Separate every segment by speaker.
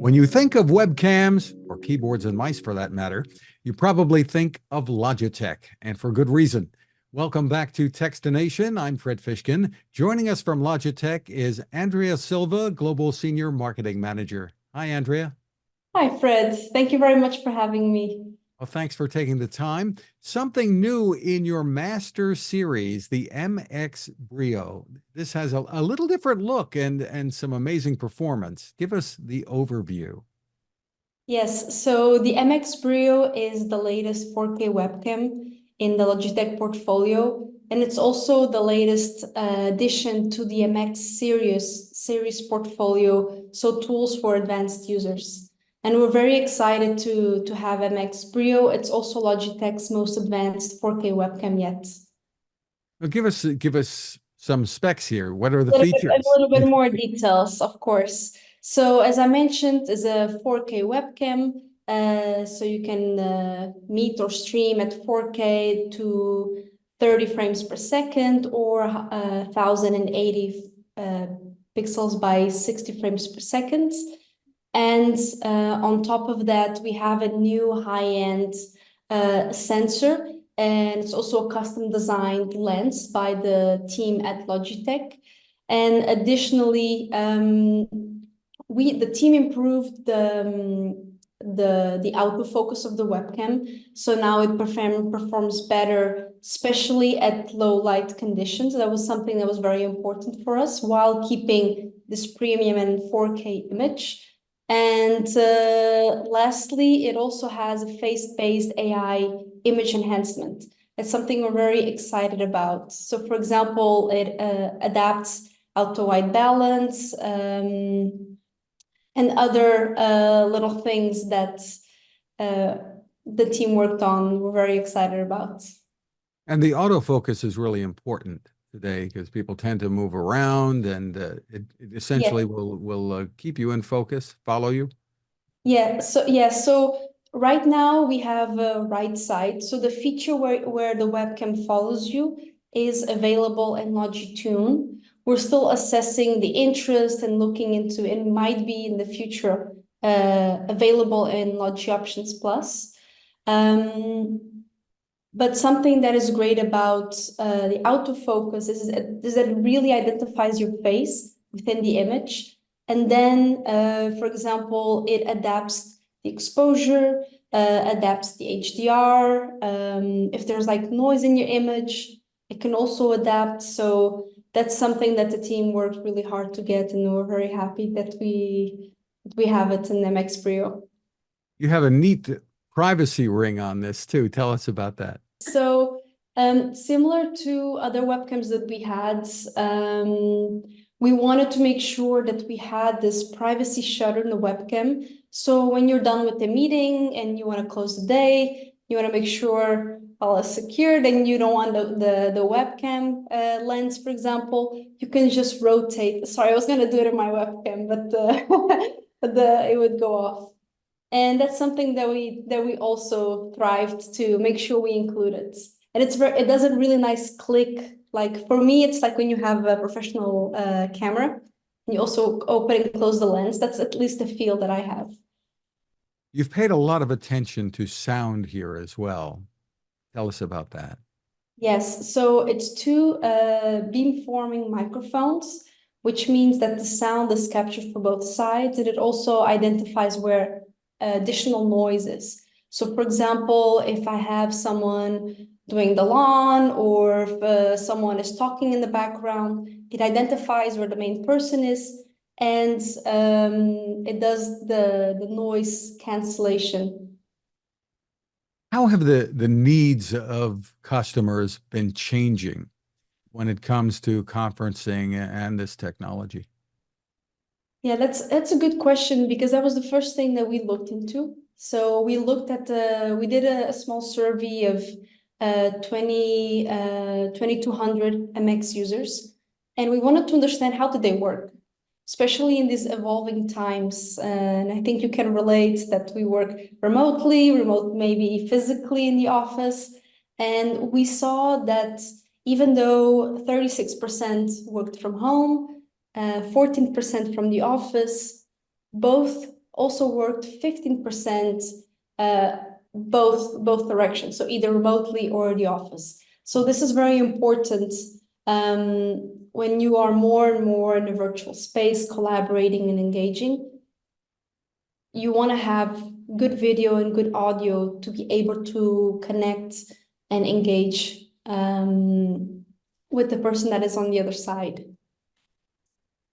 Speaker 1: When you think of webcams, or keyboards and mice for that matter, you probably think of Logitech, and for good reason. Welcome back to Techstination. I'm Fred Fishkin. Joining us from Logitech is Andrea Silva, Global Senior Marketing Manager. Hi, Andrea.
Speaker 2: Hi, Fred. Thank you very much for having me.
Speaker 1: Well, thanks for taking the time. Something new in your master series, the MX Brio. This has a little different look and some amazing performance. Give us the overview.
Speaker 2: Yes, so the MX Brio is the latest 4K webcam in the Logitech portfolio, and it's also the latest addition to the MX series portfolio, so tools for advanced users. And we're very excited to have MX Brio. It's also Logitech's most advanced 4K webcam yet.
Speaker 1: Well, give us some specs here. What are the
Speaker 2: A
Speaker 1: features?
Speaker 2: little bit more details, of course. So as I mentioned, is a 4K webcam. So you can meet or stream at 4K to 30 frames per second or 1080 pixels by 60 frames per second. And on top of that, we have a new high-end sensor, and it's also a custom designed lens by the team at Logitech. And additionally, the team improved the autofocus of the webcam, so now it performs better, especially at low light conditions. That was something that was very important for us while keeping this premium and 4K image. And lastly, it also has a face-based AI image enhancement. It's something we're very excited about. So, for example, it adapts auto white balance and other little things that the team worked on. We're very excited about.
Speaker 1: And the autofocus is really important today because people tend to move around, and it essentially
Speaker 2: Yeah.
Speaker 1: will keep you in focus, follow you.
Speaker 2: So right now we have a right side. So the feature where the webcam follows you is available in Logitune. We're still assessing the interest and looking into it. Might be in the future available in Logi Options Plus. But something that is great about the autofocus is that it really identifies your face within the image. And then, for example, it adapts the exposure, adapts the HDR. If there's like noise in your image, it can also adapt. So that's something that the team worked really hard to get, and we're very happy that we have it in MX Brio.
Speaker 1: You have a neat privacy ring on this too. Tell us about that.
Speaker 2: So similar to other webcams that we had, we wanted to make sure that we had this privacy shutter in the webcam. So when you're done with the meeting and you want to close the day, you want to make sure all is secure, then you don't want the webcam lens, for example, you can just rotate. Sorry, I was going to do it in my webcam, but it would go off. And that's something that we also thrived to make sure we include it. And it does a really nice click. Like for me, it's like when you have a professional camera, and you also open and close the lens. That's at least the feel that I have.
Speaker 1: You've paid a lot of attention to sound here as well. Tell us about that.
Speaker 2: Yes, so it's two beamforming microphones, which means that the sound is captured from both sides, and it also identifies where additional noises. So for example, if I have someone doing the lawn, or if someone is talking in the background, it identifies where the main person is, and it does the noise cancellation.
Speaker 1: How have the needs of customers been changing when it comes to conferencing and this technology?
Speaker 2: Yeah, that's a good question, because that was the first thing that we looked into. So we looked at we did a small survey of 2,200 MX users, and we wanted to understand how did they work, especially in these evolving times. And I think you can relate that we work remotely, remote maybe physically in the office, and we saw that even though 36% worked from home, 14% from the office, both also worked 15% both directions, so either remotely or the office. So this is very important when you are more and more in a virtual space, collaborating and engaging. You want to have good video and good audio to be able to connect and engage with the person that is on the other side.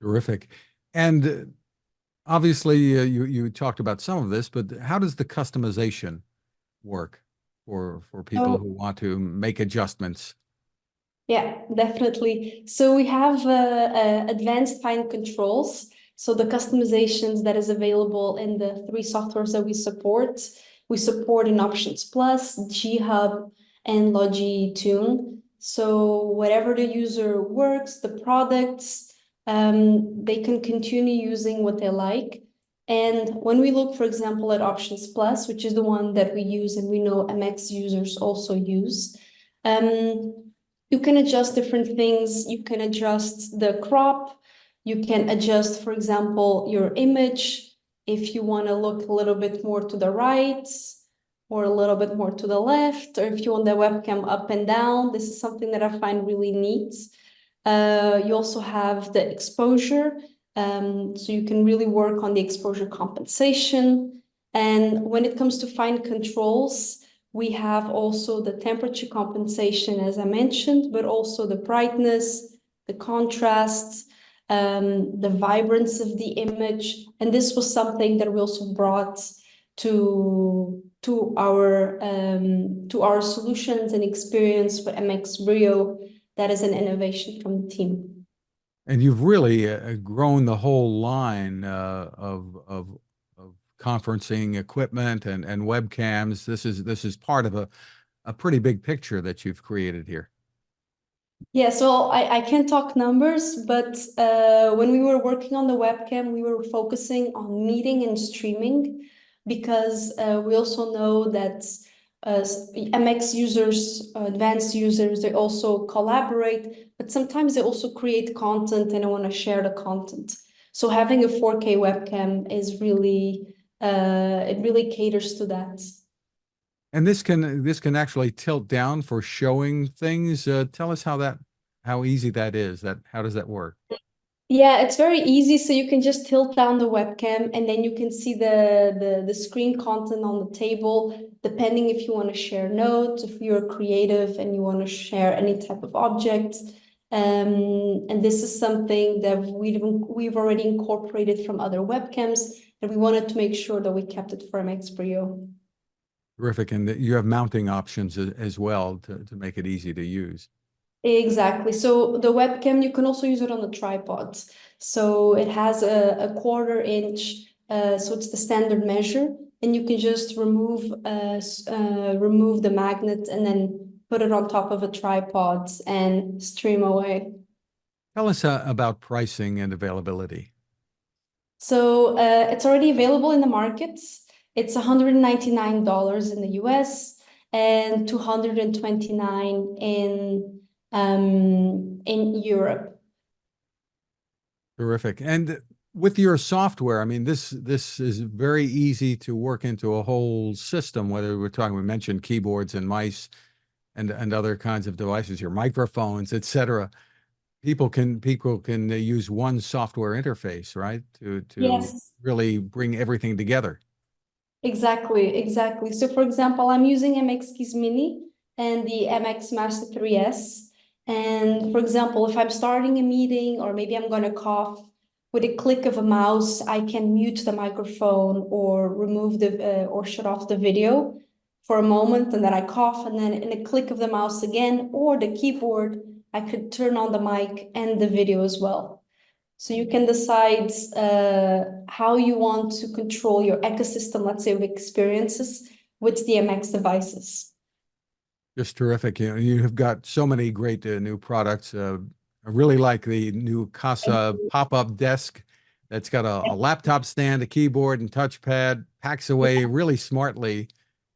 Speaker 1: Terrific. And obviously, you talked about some of this, but how does the customization work for people who want to make adjustments?
Speaker 2: Yeah, definitely. So we have advanced fine controls. So the customizations that is available in the 3 softwares that we support. We support in Options Plus, G-Hub, and Logitune. So whatever the user works, the products, they can continue using what they like. And when we look, for example, at Options Plus, which is the one that we use and we know MX users also use, you can adjust different things. You can adjust the crop. You can adjust, for example, your image if you want to look a little bit more to the right or a little bit more to the left, or if you want the webcam up and down. This is something that I find really neat. You also have the exposure. So you can really work on the exposure compensation. And when it comes to fine controls, we have also the temperature compensation, as I mentioned, but also the brightness, the contrast, the vibrance of the image. And this was something that we also brought to our solutions and experience with MX Brio. That is an innovation from the team.
Speaker 1: And you've really grown the whole line of conferencing equipment and webcams. This is part of a pretty big picture that you've created here.
Speaker 2: Yeah, so I can't talk numbers, but when we were working on the webcam, we were focusing on meeting and streaming because we also know that MX users, advanced users, they also collaborate, but sometimes they also create content and they want to share the content. So having a 4K webcam is really, it really caters to that.
Speaker 1: And this can actually tilt down for showing things. Tell us how easy that is. How does that work?
Speaker 2: Yeah, it's very easy. So you can just tilt down the webcam and then you can see the screen content on the table, depending if you want to share notes, if you're creative and you want to share any type of object. And this is something that we've already incorporated from other webcams, and we wanted to make sure that we kept it for MX Brio.
Speaker 1: Terrific. And that you have mounting options as well to make it easy to use.
Speaker 2: Exactly. So the webcam, you can also use it on the tripod. So it has a 1/4 inch, so it's the standard measure, and you can just remove the magnet and then put it on top of a tripod and stream away.
Speaker 1: Tell us about pricing and availability.
Speaker 2: So it's already available in the markets. It's $199 in the US and $229 in Europe.
Speaker 1: Terrific. And with your software, I mean, this is very easy to work into a whole system, whether we mentioned keyboards and mice and other kinds of devices, your microphones, etc. People can use one software interface, right? To
Speaker 2: Yes.
Speaker 1: really bring everything together.
Speaker 2: Exactly. So for example, I'm using MX Keys Mini and the MX Master 3S. And for example, if I'm starting a meeting or maybe I'm going to cough, with a click of a mouse, I can mute the microphone or remove or shut off the video for a moment, and then I cough, and then in a click of the mouse again or the keyboard, I could turn on the mic and the video as well. So you can decide how you want to control your ecosystem, let's say, of experiences with the MX devices.
Speaker 1: Just terrific. You have got so many great new products. I really like the new Casa pop-up desk that's got a laptop stand, a keyboard, and touchpad, packs away really smartly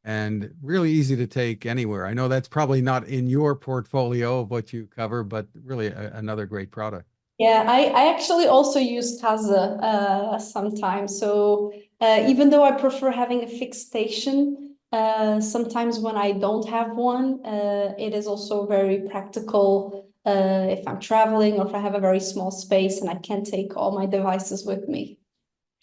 Speaker 1: and really easy to take anywhere. I know that's probably not in your portfolio of what you cover, but really another great product.
Speaker 2: Yeah, I actually also use Casa sometimes. So Even though I prefer having a fixed station, sometimes when I don't have one, it is also very practical if I'm traveling or if I have a very small space and I can't take all my devices with me.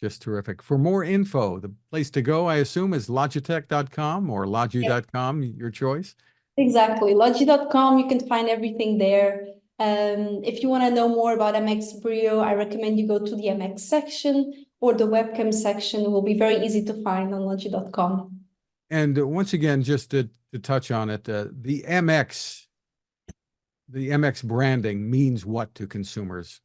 Speaker 1: Just terrific. For more info, the place to go, I assume, is logitech.com or logi.com, your choice.
Speaker 2: Exactly. Logi.com, you can find everything there. If you want to know more about MX Brio, I recommend you go to the MX section or the webcam section. It will be very easy to find on Logi.com.
Speaker 1: And once again, just to touch on it, the MX branding means what to consumers?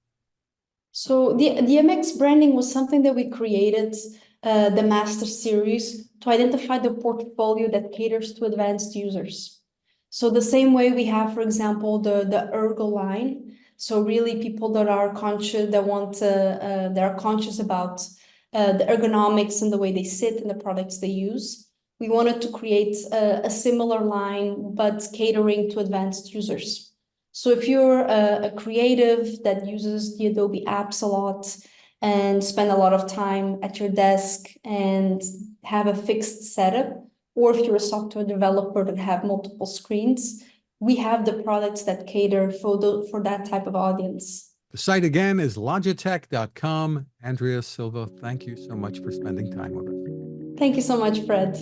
Speaker 2: So the MX branding was something that we created, the Master Series, to identify the portfolio that caters to advanced users. So the same way we have, for example, the Ergo line. So really people that are conscious, that are conscious about the ergonomics and the way they sit and the products they use. We wanted to create a similar line, but catering to advanced users. So if you're a creative that uses the Adobe apps a lot and spend a lot of time at your desk and have a fixed setup, or if you're a software developer that have multiple screens, we have the products that cater for that type of audience.
Speaker 1: The site again is logitech.com. Andrea, Silva, thank you so much for spending time with us.
Speaker 2: Thank you so much, Fred.